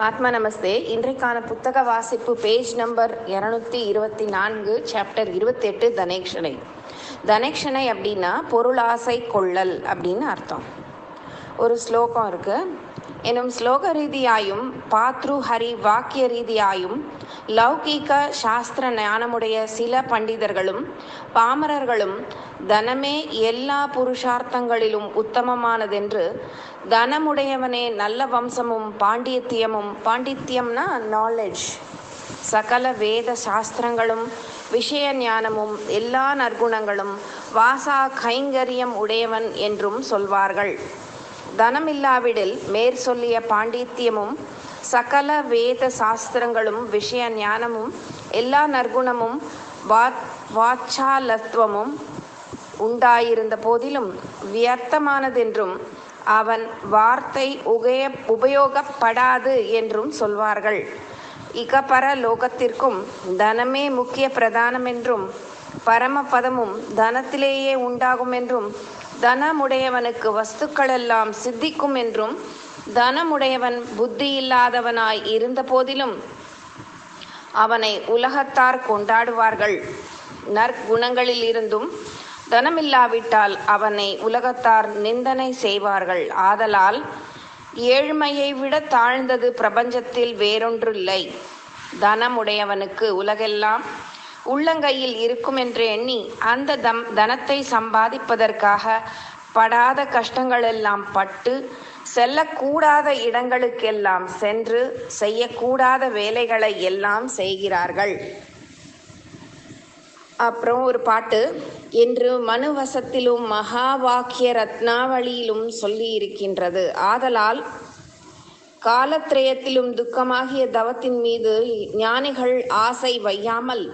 ஆத்மா நமஸ்தே. இன்றைக்கான புத்தக வாசிப்பு பேஜ் நம்பர் 224, சாப்டர் 28, தனேக்ஷனை. தனேக்ஷனை அப்படின்னா பொருளாசை கொள்ளல் அப்படின்னு அர்த்தம். ஒரு ஸ்லோகம் இருக்கு. எனும் ஸ்லோக ரீதியாயும் பாத்ருஹரி வாக்கிய ரீதியாயும் லௌகீக சாஸ்திர ஞானமுடைய சில பண்டிதர்களும் பாமரர்களும் தனமே எல்லா புருஷார்த்தங்களிலும் உத்தமமானதென்று, தனமுடையவனே நல்ல வம்சமும் பாண்டித்யம்னா நாலேஜ், சகல வேத சாஸ்திரங்களும் விஷய ஞானமும் எல்லா நற்குணங்களும் வாசா கைங்கரியம் உடையவன் என்றும் சொல்வார்கள். தனமில்லாவிடில் மேற் சொல்லிய பாண்டித்யமும் சகல வேத சாஸ்திரங்களும் விஷய ஞானமும் எல்லா நற்குணமும் வாச்சாலத்துவமும் உண்டாயிருந்த போதிலும் வியர்த்தமானதென்றும் அவன் வார்த்தை உபயோகப்படாது என்றும் சொல்வார்கள். இகபர லோகத்திற்கும் தனமே முக்கிய பிரதானமென்றும் பரமபதமும் தனத்திலேயே உண்டாகும் என்றும் தனமுடையவனுக்கு வஸ்துக்களெல்லாம் சித்திக்கும் என்றும் தனமுடையவன் புத்தியில்லாதவனாய் இருந்த போதிலும் அவனை உலகத்தார் கொண்டாடுவார்கள். நற்குணங்களில் இருந்தும் தனமில்லாவிட்டால் அவனை உலகத்தார் நிந்தனை செய்வார்கள். ஆதலால் ஏழ்மையை விட தாழ்ந்தது பிரபஞ்சத்தில் வேறொன்றில்லை. தனமுடையவனுக்கு உலகெல்லாம் உள்ளங்கையில் இருக்கும் என்று எண்ணி அந்த தனத்தை சம்பாதிப்பதற்காக படாத கஷ்டங்களெல்லாம் பட்டு செல்லக்கூடாத இடங்களுக்கெல்லாம் சென்று செய்யக்கூடாத வேலைகளை எல்லாம் செய்கிறார்கள். அப்புறம் ஒரு பாட்டு, என்று மனுவசத்திலும் மகா வாக்கிய ரத்னாவளியிலும் சொல்லி இருக்கின்றது. ஆதலால் காலத்ரயத்திலும் துக்கமாகிய தவத்தின் மீது ஞானிகள் ஆசை வையாமல்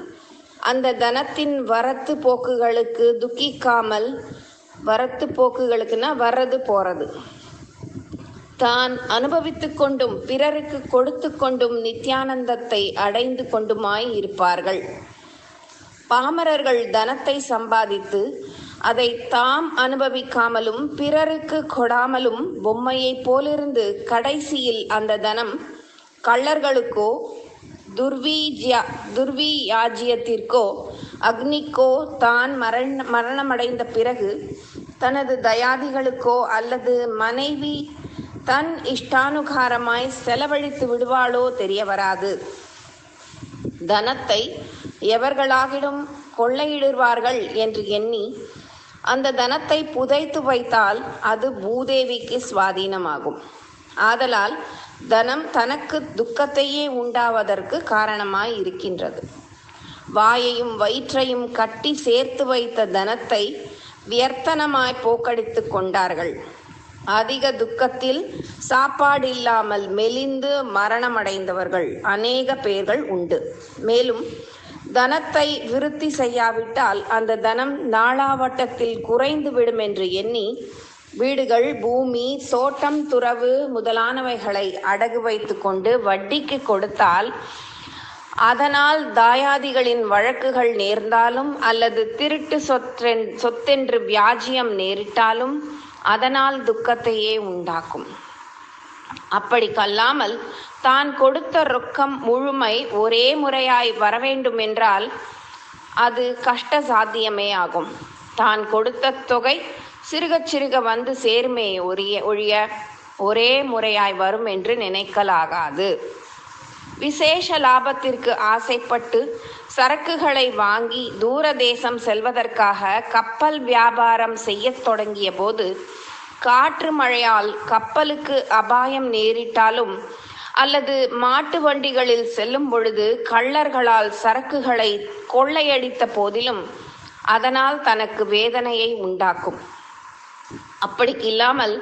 அந்த தனத்தின் வரத்து போக்குகளுக்கு துக்கிக்காமல், வரத்து போக்குகளுக்குன்னா வர்றது போறது, தான் அனுபவித்து கொண்டும் பிறருக்கு கொடுத்து கொண்டும் நித்யானந்தத்தை அடைந்து கொண்டுமாய் இருப்பார்கள். பாமரர்கள் தனத்தை சம்பாதித்து அதை தாம் அனுபவிக்காமலும் பிறருக்கு கொடாமலும் பொம்மையை போலிருந்து கடைசியில் அந்த தனம் கள்ளர்களுக்கோ துர்வியாஜ்யத்திற்கோ அக்னிக்கோ தான் மரணமடைந்த பிறகு தனது தயாதிகளுக்கோ அல்லது மனைவி தன் இஷ்டானுகாரமாய் செலவழித்து விடுவாளோ தெரிய வராது. தனத்தை எவர்களாகிலும் கொள்ளையிடுவார்கள் என்று எண்ணி அந்த தனத்தை புதைத்து வைத்தால் அது பூதேவிக்கு சுவாதீனமாகும். ஆதலால் தனம் தனக்கு துக்கத்தையே உண்டாவதற்கு காரணமாய் இருக்கின்றது. வாயையும் வயிற்றையும் கட்டி சேர்த்து வைத்த தனத்தை வியர்த்தனமாய் போக்கடித்து கொண்டார்கள். அதிக துக்கத்தில் சாப்பாடு இல்லாமல் மெலிந்து மரணமடைந்தவர்கள் அநேக பேர்கள் உண்டு. மேலும் தனத்தை விருத்தி செய்யாவிட்டால் அந்த தனம் நாளாவட்டத்தில் குறைந்து விடும் என்று எண்ணி வீடுகள், பூமி, தோட்டம், துறவு முதலானவைகளை அடகு வைத்து கொண்டு வட்டிக்கு கொடுத்தால், அதனால் தாயாதிகளின் வழக்குகள் நேர்ந்தாலும் அல்லது திருட்டு சொத்தென்று வியாஜியம் நேரிட்டாலும் அதனால் துக்கத்தையே உண்டாக்கும். அப்படி கல்லாமல் தான் கொடுத்த ரொக்கம் முழுமை ஒரே முறையாய் வரவேண்டும் என்றால் அது கஷ்ட சாத்தியமே ஆகும். தான் கொடுத்த தொகை சிறுக சிறுக வந்து சேருமே ஒழிய ஒரே முறையாய் வரும் என்று நினைக்கலாகாது. விசேஷ லாபத்திற்கு ஆசைப்பட்டு சரக்குகளை வாங்கி தூர தேசம் செல்வதற்காக கப்பல் வியாபாரம் செய்ய தொடங்கிய போது காற்று மழையால் கப்பலுக்கு அபாயம் நேரிட்டாலும் அல்லது மாட்டு வண்டிகளில் செல்லும் பொழுது கள்ளர்களால் சரக்குகளை கொள்ளையடித்த போதிலும் அதனால் தனக்கு வேதனையை உண்டாக்கும். அப்படி இல்லாமல்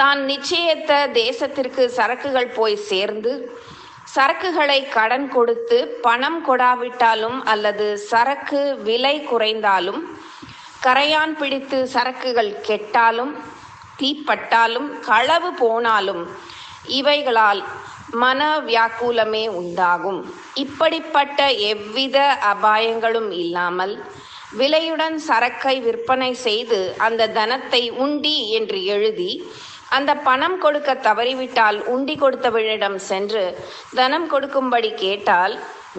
தான் நிச்சயித்த தேசத்திற்கு சரக்குகள் போய் சேர்ந்து சரக்குகளை கடன் கொடுத்து பணம் கொடாவிட்டாலும் அல்லது சரக்கு விலை குறைந்தாலும் கரையான் பிடித்து சரக்குகள் கெட்டாலும் தீப்பட்டாலும் களவு போனாலும் இவைகளால் மன வியாக்குலமே உண்டாகும். இப்படிப்பட்ட எவ்வித அபாயங்களும் இல்லாமல் விலையுடன் சரக்கை விற்பனை செய்து அந்த தனத்தை உண்டி என்று எழுதி அந்த பணம் கொடுக்க தவறிவிட்டால் உண்டி கொடுத்தவளிடம் சென்று தனம் கொடுக்கும்படி கேட்டால்,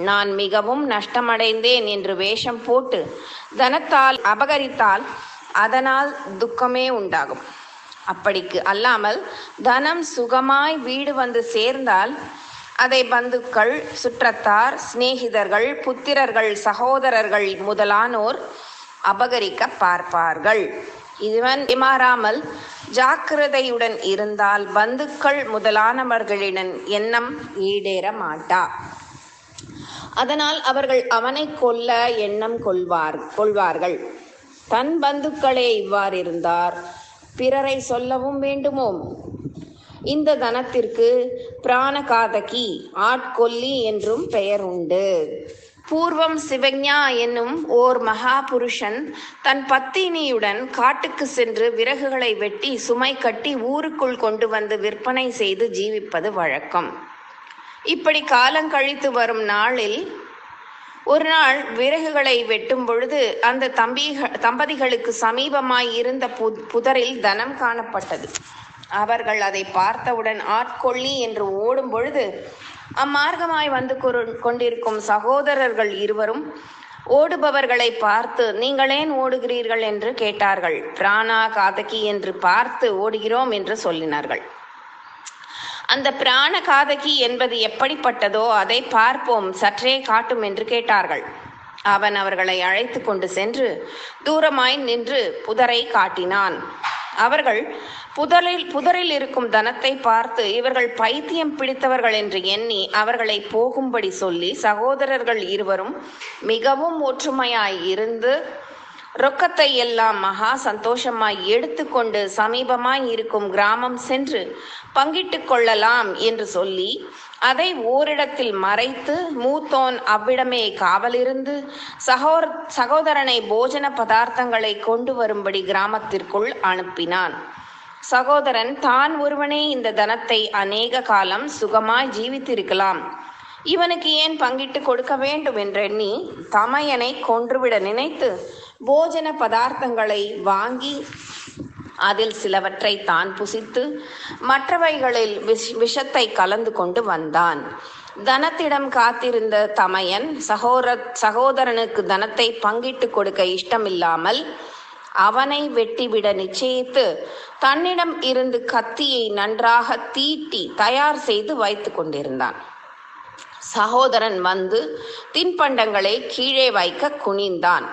நான் மிகவும் நஷ்டமடைந்தேன் என்று வேஷம் போட்டு தனத்தால் அபகரித்தால் அதனால் துக்கமே உண்டாகும். அப்படிக்கு அல்லாமல் தனம் சுகமாய் வீடு வந்து சேர்ந்தால் அதை பந்துக்கள், சுற்றத்தார், சிநேகிதர்கள், புத்திரர்கள், சகோதரர்கள் முதலானோர் அபகரிக்க பார்ப்பார்கள். இவன் ஏமாறாமல் ஜாக்கிரதையுடன் இருந்தால் பந்துக்கள் முதலானவர்களின் எண்ணம் ஈடேற மாட்டா. அதனால் அவர்கள் அவனை கொல்ல எண்ணம் கொள்வார்கள். தன் பந்துக்களே இவ்வாறிருந்தார், பிறரை சொல்லவும் வேண்டுமோ? இந்த தனத்திற்கு பிராணகாதகி, ஆட்கொல்லி என்றும் பெயர் உண்டு. பூர்வம் சிவஞா என்னும் ஓர் மகா புருஷன் தன் பத்தினியுடன் காட்டுக்கு சென்று விறகுகளை வெட்டி சுமை கட்டி ஊருக்குள் கொண்டு வந்து விற்பனை செய்து ஜீவிப்பது வழக்கம். இப்படி காலங்கழித்து வரும் நாளில் ஒரு நாள் விறகுகளை வெட்டும் பொழுது அந்த தம்பதிகளுக்கு சமீபமாய் இருந்த புதரில் தனம் காணப்பட்டது. அவர்கள் அதை பார்த்தவுடன் ஆட்கொள்ளி என்று ஓடும் பொழுது அம்மார்க்கமாய் வந்து கொண்டிருக்கும் சகோதரர்கள் இருவரும் ஓடுபவர்களை பார்த்து, நீங்கள் ஏன் ஓடுகிறீர்கள் என்று கேட்டார்கள். பிராணா காதகி என்று பார்த்து ஓடுகிறோம் என்று சொல்லினார்கள். அந்த பிராண காதகி என்பது எப்படிப்பட்டதோ அதை பார்ப்போம், சற்றே காட்டும் என்று கேட்டார்கள். அவன் அவர்களை அழைத்து கொண்டு சென்று தூரமாய் நின்று புதரை காட்டினான். அவர்கள் புதரில் இருக்கும் தனத்தை பார்த்து இவர்கள் பைத்தியம் பிடித்தவர்கள் என்று எண்ணி அவர்களை போகும்படி சொல்லி சகோதரர்கள் இருவரும் மிகவும் ஒற்றுமையாய் இருந்து ரொக்கத்தை எல்லாம் மகா சந்தோஷமாய் எடுத்துக்கொண்டு சமீபமாய் இருக்கும் கிராமம் சென்று பங்கிட்டு கொள்ளலாம் என்று சொல்லி அதை ஓரிடத்தில் மறைத்து மூத்தோன் அவ்விடமே காவலிருந்து சகோதரனை போஜன பதார்த்தங்களை கொண்டு வரும்படி கிராமத்திற்குள் அனுப்பினான். சகோதரன் தான் ஒருவனே இந்த தனத்தை அநேக காலம் சுகமாய் ஜீவித்திருக்கலாம், இவனுக்கு ஏன் பங்கிட்டு கொடுக்க வேண்டும் என்றெண்ணி தமையனை கொன்றுவிட நினைத்து போஜன பதார்த்தங்களை வாங்கி அதில் சிலவற்றை தான் புசித்து மற்றவைகளில் விஷத்தை கலந்து கொண்டு வந்தான். தனத்திடம் காத்திருந்த தமையன் சகோதரனுக்கு தனத்தை பங்கிட்டு கொடுக்க இஷ்டமில்லாமல் அவனை வெட்டிவிட நிச்சயித்து தன்னிடம் இருந்து கத்தியை நன்றாக தீட்டி தயார் செய்து வைத்து கொண்டிருந்தான். சகோதரன் வந்து தின்பண்டங்களை கீழே வைக்க குனிந்தான்.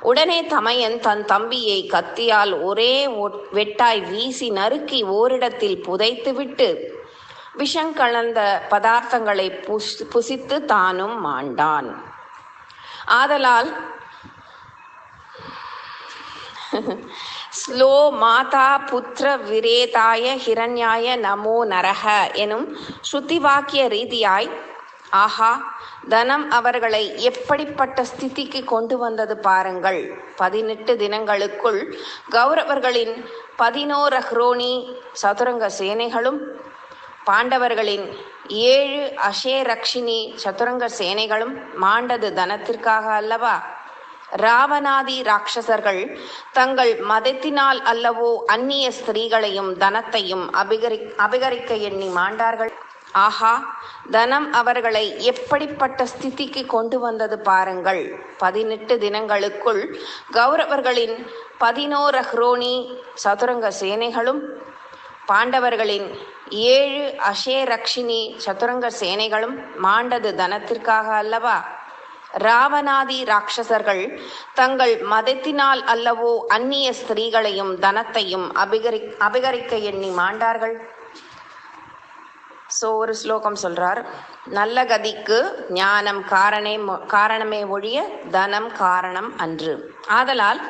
உடனே தமையன் தன் தம்பியை கத்தியால் ஒரே வெட்டாய் வீசி நறுக்கி ஓரிடத்தில் புதைத்துவிட்டு விஷங்கலந்த பதார்த்தங்களை புசித்து தானும் மாண்டான். ஆதலால் ஸ்லோ மாதா புத்திர விரேதாய ஹிரண்யாய நமோ நரஹ எனும் ஸ்ருதி வாக்கிய ரீதியாய், ஆஹா, தனம் அவர்களை எப்படிப்பட்ட ஸ்திதிக்கு கொண்டு வந்தது பாருங்கள். 18 தினங்களுக்குள் கௌரவர்களின் 11 அஹ்ரோனி சதுரங்க சேனைகளும் பாண்டவர்களின் 7 அஷேரக்ஷினி சதுரங்க சேனைகளும் மாண்டது தனத்திற்காக அல்லவா? ராவணாதி ராட்சசர்கள் தங்கள் மதத்தினால் அல்லவோ அந்நிய ஸ்திரீகளையும் தனத்தையும் அபகரிக்க எண்ணி மாண்டார்கள். ஆஹா, தனம் அவர்களை எப்படிப்பட்ட ஸ்திதிக்கு கொண்டு வந்தது பாருங்கள். 18 தினங்களுக்குள் கௌரவர்களின் 11 அஹ்ரோனி சதுரங்க சேனைகளும் பாண்டவர்களின் 7 அஷேரக்ஷினி சதுரங்க சேனைகளும் மாண்டது தனத்திற்காக அல்லவா? ராவணாதி ராட்சசர்கள் தங்கள் மதத்தினால் அல்லவோ அந்நிய ஸ்திரீகளையும் தனத்தையும் அபகரிக்க எண்ணி மாண்டார்கள். ஒரு ஸ்லோகம் சொல்றார். நல்ல கதிக்கு ஞானம் காரணமே ஒழிய தனம் காரணம் அன்று. ஆதலால்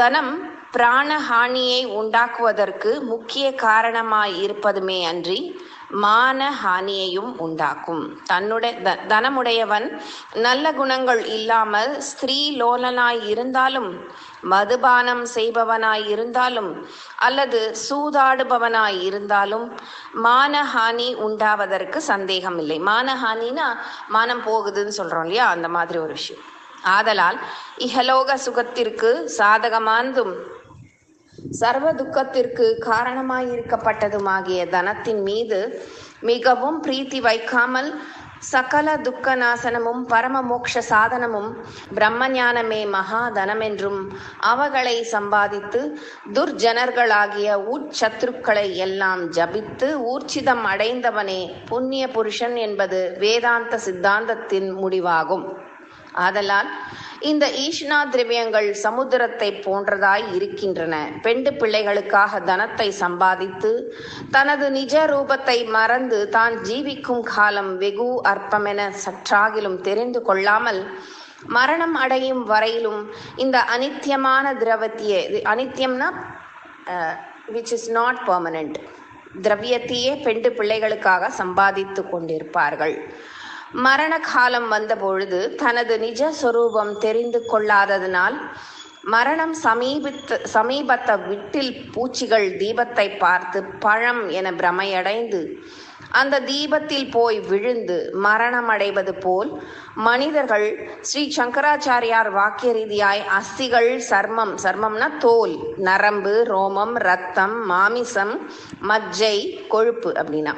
தனம் பிராணஹானியை உண்டாக்குவதற்கு முக்கிய காரணமாய் இருப்பதுமே அன்றி மான ஹானியையும் உண்டாக்கும். தனமுடையவன் நல்ல குணங்கள் இல்லாமல் ஸ்திரீ லோலனாய் இருந்தாலும், மதுபானம் செய்பவனாய் இருந்தாலும் அல்லது சூதாடுபவனாய் இருந்தாலும் மானஹானி உண்டாவதற்கு சந்தேகம் இல்லை. மானஹானினா மானம் போகுதுன்னு சொல்றோம் இல்லையா, அந்த மாதிரி ஒரு விஷயம். ஆதலால் இஹலோக சுகத்திற்கு சாதகமானதும் சர்வ துக்கத்திற்கு காரணமாயிருக்கப்பட்டதுமாகிய தனத்தின் மீது மிகவும் பிரீத்தி வைக்காமல் சகல துக்க நாசனமும் பரம மோட்ச சாதனமும் பிரம்மஞானமே மகா தனமென்றும் அவகளை சம்பாதித்து துர்ஜனர்களாகிய உட்சத்ருக்களை எல்லாம் ஜபித்து ஊர்ச்சிதம் அடைந்தவனே புண்ணிய புருஷன் என்பது வேதாந்த சித்தாந்தத்தின் முடிவாகும். ஆதலால் இந்த ஈஷ்ணா திரவியங்கள் சமுத்திரத்தை போன்றதாய் இருக்கின்றன. பெண்டு பிள்ளைகளுக்காக தனத்தை சம்பாதித்து தனது நிஜ ரூபத்தை மறந்து தான் ஜீவிக்கும் காலம் வெகு அற்பமென சற்றாகிலும் தெரிந்து கொள்ளாமல் மரணம் அடையும் வரையிலும் இந்த அனித்தியமான திரவத்தையே, அனித்தியம்னா விச் இஸ் நாட் பெர்மனன்ட், திரவியத்தையே பெண்டு பிள்ளைகளுக்காக சம்பாதித்து கொண்டிருப்பார்கள். மரண காலம் வந்தபொழுது தனது நிஜ சொரூபம் தெரிந்து கொள்ளாததினால் மரணம் சமீபத்த விட்டில் பூச்சிகள் தீபத்தை பார்த்து பழம் என பிரமையடைந்து அந்த தீபத்தில் போய் விழுந்து மரணம் அடைவது போல் மனிதர்கள் ஸ்ரீ சங்கராச்சாரியார் வாக்கிய ரீதியாய் அஸ்திகள், சர்மம்னா தோல், நரம்பு, ரோமம், இரத்தம், மாமிசம், மஜ்ஜை, கொழுப்பு அப்படின்னா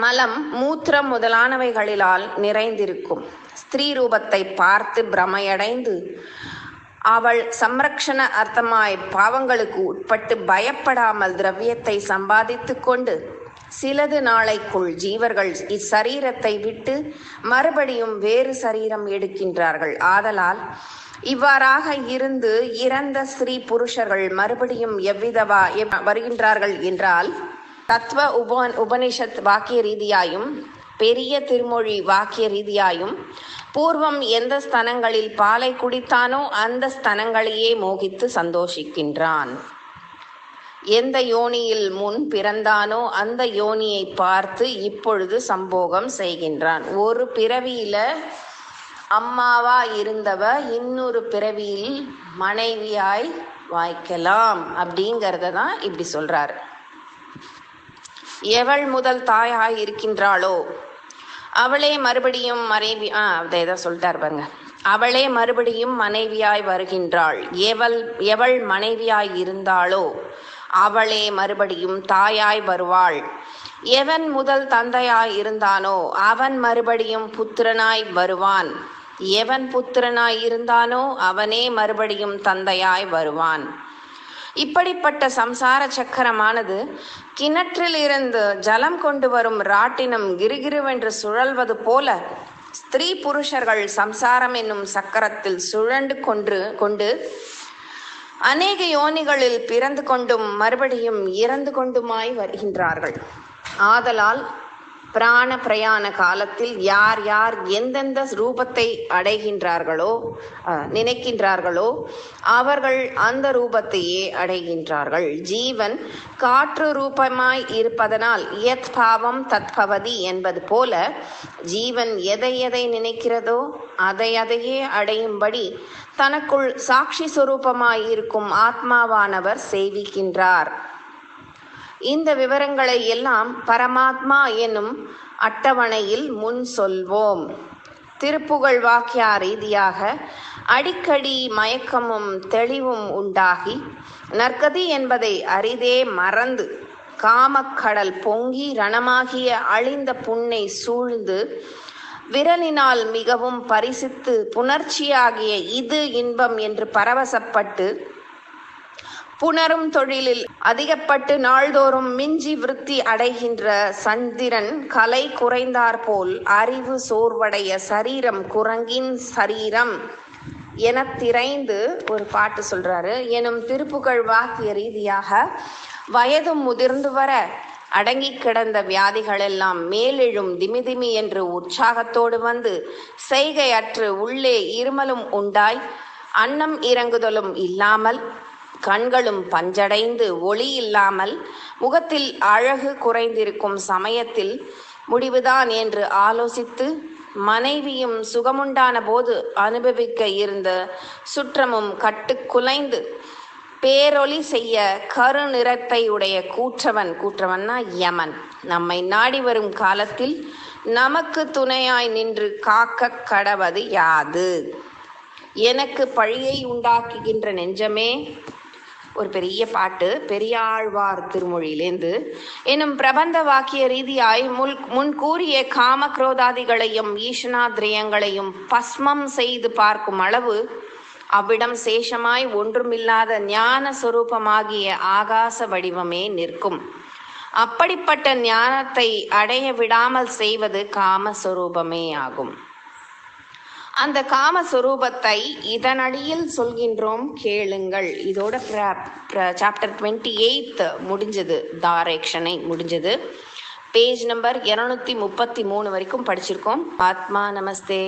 மலம், மூத்திரம் முதலானவைகளிலால் நிறைந்திருக்கும் ஸ்திரீ ரூபத்தை பார்த்து பிரமையடைந்து அவள் சம்ரக்ஷண அர்த்தமாய் பாவங்களுக்கு உட்பட்டு பயப்படாமல் திரவியத்தை சம்பாதித்து கொண்டு சிலது நாளைக்குள் ஜீவர்கள் இச்சரீரத்தை விட்டு மறுபடியும் வேறு சரீரம் எடுக்கின்றார்கள். ஆதலால் இவ்வாறாக இருந்து இறந்த ஸ்ரீ புருஷர்கள் மறுபடியும் எவ்விதவா வருகின்றார்கள் என்றால் தத்துவ உபனிஷத் வாக்கிய ரீதியாயும் பெரிய திருமொழி வாக்கிய ரீதியாயும் பூர்வம் எந்த ஸ்தனங்களில் பாலை குடித்தானோ அந்த ஸ்தனங்களையே மோகித்து சந்தோஷிக்கின்றான். எந்த யோனியில் முன் பிறந்தானோ அந்த யோனியை பார்த்து இப்பொழுது சம்போகம் செய்கின்றான். ஒரு பிறவியில அம்மாவா இருந்தவ இன்னொரு பிறவியில் மனைவியாய் வாய்க்கலாம் அப்படிங்கிறத தான் இப்படி சொல்றாரு. எவள் முதல் தாயாய் இருக்கின்றாளோ அவளே மறுபடியும் அதான் சொல்லிட்டார் பாருங்க. அவளே மறுபடியும் மனைவியாய் வருகின்றாள். எவள் மனைவியாய் இருந்தாளோ அவளே மறுபடியும் தாயாய் வருவாள். எவன் முதல் தந்தையாய் இருந்தானோ அவன் மறுபடியும் புத்திரனாய் வருவான். எவன் புத்திரனாய் இருந்தானோ அவனே மறுபடியும் தந்தையாய் வருவான். இப்படிப்பட்ட சம்சார சக்கரமானது கிணற்றில் இருந்து ஜலம் கொண்டு வரும் ராட்டினம் கிருகிருவென்று சுழல்வது போல ஸ்திரீ புருஷர்கள் சம்சாரம் என்னும் சக்கரத்தில் சுழண்டு கொண்டு அநேக யோனிகளில் பிறந்து கொண்டும் மறுபடியும் இறந்து கொண்டுமாய் வருகின்றார்கள். ஆதலால் பிராண பிரயாண காலத்தில் யார் யார் எந்தெந்த ரூபத்தை அடைகின்றார்களோ நினைக்கின்றார்களோ அவர்கள் அந்த ரூபத்தையே அடைகின்றார்கள். ஜீவன் காற்று ரூபமாய் இருப்பதனால் யத் பாவம் தத்பவதி என்பது போல ஜீவன் எதை எதை நினைக்கிறதோ அதையே அடையும்படி தனக்குள் சாட்சி சுரூபமாய் இருக்கும் ஆத்மாவானவர் செய்விக்கின்றார். இந்த விவரங்களை எல்லாம் பரமாத்மா என்னும் அட்டவணையில் முன் சொல்வோம். திருப்புகழ் வாக்கிய ரீதியாக அடிக்கடி மயக்கமும் தெளிவும் உண்டாகி நற்கதி என்பதை அரிதே மறந்து காமக்கடல் பொங்கி ரணமாகிய அழிந்த புண்ணை சூழ்ந்து விரலினால் மிகவும் பரிசித்து புணர்ச்சியாகிய இது இன்பம் என்று பரவசப்பட்டு புணரும் தொழிலில் அதிகப்பட்டு நாள்தோறும் மிஞ்சி விருத்தி அடைகின்ற சந்திரன் கலை குறைந்தாற்போல் அறிவு சோர்வடைய சரீரம் குரங்கின் சரீரம் என திரைந்து ஒரு பாட்டு சொல்றாரு. எனும் திருப்புகழ் வாக்கிய ரீதியாக வயது முதிர்ந்து வர அடங்கி கிடந்த வியாதிகள் எல்லாம் மேலெழும் திமிதிமி என்று உற்சாகத்தோடு வந்து செய்கையற்று உள்ளே இருமலும் உண்டாய் அன்னம் இறங்குதலும் இல்லாமல் கண்களும் பஞ்சடைந்து ஒளி இல்லாமல் முகத்தில் அழகு குறைந்திருக்கும் சமயத்தில் முடிவுதான் என்று ஆலோசித்து மனைவியும் சுகமுண்டான போது அனுபவிக்க இருந்த சுற்றமும் கட்டுக்குலைந்து பேரொளி செய்ய கரு நிறத்தை உடைய கூற்றவன்னா யமன் நம்மை நாடி வரும் காலத்தில் நமக்கு துணையாய் நின்று காக்க கடவது யாது? எனக்கு பழியை உண்டாக்குகின்ற நெஞ்சமே, ஒரு பெரிய பாட்டு, பெரியாழ்வார் திருமொழியிலேந்து. எனும் பிரபந்த வாக்கிய ரீதியாய் முன் கூறிய காம குரோதாதிகளையும் ஈஷனாத்ரியங்களையும் பஸ்மம் செய்து பார்க்கும் அளவு அவ்விடம் சேஷமாய் ஒன்றுமில்லாத ஞான சொரூபமாகிய ஆகாச வடிவமே நிற்கும். அப்படிப்பட்ட ஞானத்தை அடைய விடாமல் செய்வது காமஸ்வரூபமே ஆகும். அந்த காமஸ்வரூபத்தை இதனடியில் சொல்கின்றோம் கேளுங்கள். இதோட சாப்டர் 28 முடிஞ்சது, டைரக்ஷனை முடிஞ்சது. பேஜ் நம்பர் 233 வரைக்கும் படிச்சிருக்கோம். ஆத்மா நமஸ்தே.